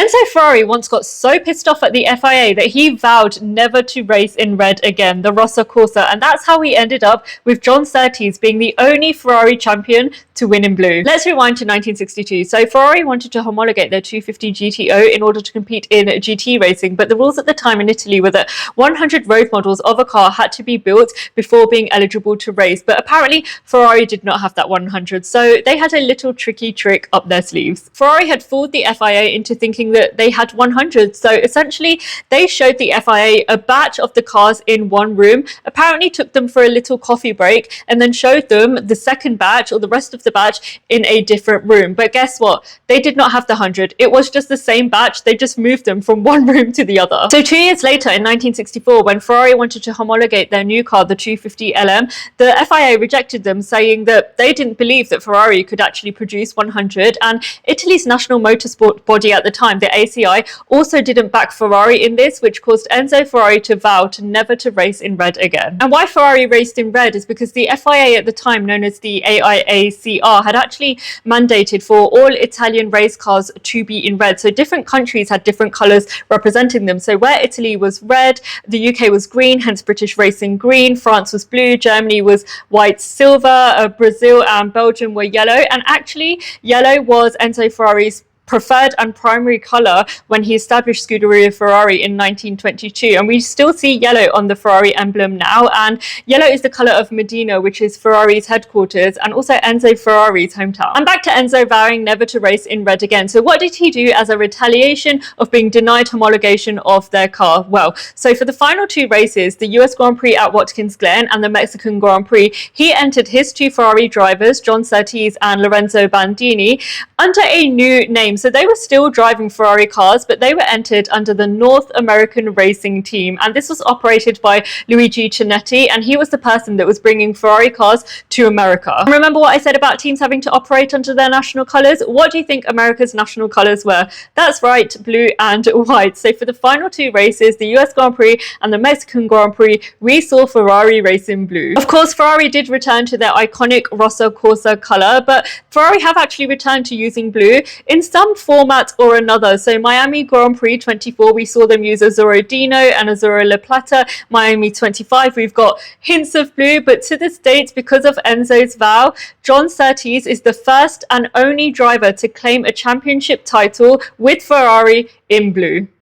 Enzo Ferrari once got so pissed off at the FIA that he vowed never to race in red again, the Rosso Corsa, and that's how he ended up with John Surtees being the only Ferrari champion to win in blue. Let's rewind to 1962. So Ferrari wanted to homologate their 250 GTO in order to compete in GT racing, but the rules at the time in Italy were that 100 road models of a car had to be built before being eligible to race, but apparently Ferrari did not have that 100, so they had a little tricky trick up their sleeves. Ferrari had fooled the FIA into thinking that they had 100, so essentially they showed the FIA a batch of the cars in one room, apparently took them for a little coffee break, and then showed them the second batch or the rest of the batch in a different room. But guess what? They did not have the 100. It was just the same batch. They just moved them from one room to the other. So 2 years later, in 1964, when Ferrari wanted to homologate their new car, the 250 LM, the FIA rejected them, saying that they didn't believe that Ferrari could actually produce 100, and Italy's national motorsport body at the time, the ACI, also didn't back Ferrari in this, which caused Enzo Ferrari to vow to never to race in red again. And why Ferrari raced in red is because the FIA at the time, known as the AIACR, had actually mandated for all Italian race cars to be in red. So different countries had different colours representing them. So where Italy was red, the UK was green, hence British racing green, France was blue, Germany was white, silver, Brazil and Belgium were yellow, and actually yellow was Enzo Ferrari's preferred and primary colour when he established Scuderia Ferrari in 1922, and we still see yellow on the Ferrari emblem now, and yellow is the colour of Modena, which is Ferrari's headquarters and also Enzo Ferrari's hometown. And back to Enzo vowing never to race in red again. So what did he do as a retaliation of being denied homologation of their car? Well, so for the final two races, the US Grand Prix at Watkins Glen and the Mexican Grand Prix, he entered his two Ferrari drivers, John Surtees and Lorenzo Bandini, under a new name. So they were still driving Ferrari cars, but they were entered under the North American Racing Team, and this was operated by Luigi Cinetti, and he was the person that was bringing Ferrari cars to America. And remember what I said about teams having to operate under their national colours? What do you think America's national colours were? That's right, blue and white. So for the final two races, the US Grand Prix and the Mexican Grand Prix, we saw Ferrari race in blue. Of course, Ferrari did return to their iconic Rosso Corsa colour, but Ferrari have actually returned to using blue in some format or another. So Miami Grand Prix 24, we saw them use Azzurro Dino and Azzurro La Plata. Miami 25, we've got hints of blue, but to this date, because of Enzo's vow, John Surtees is the first and only driver to claim a championship title with Ferrari in blue.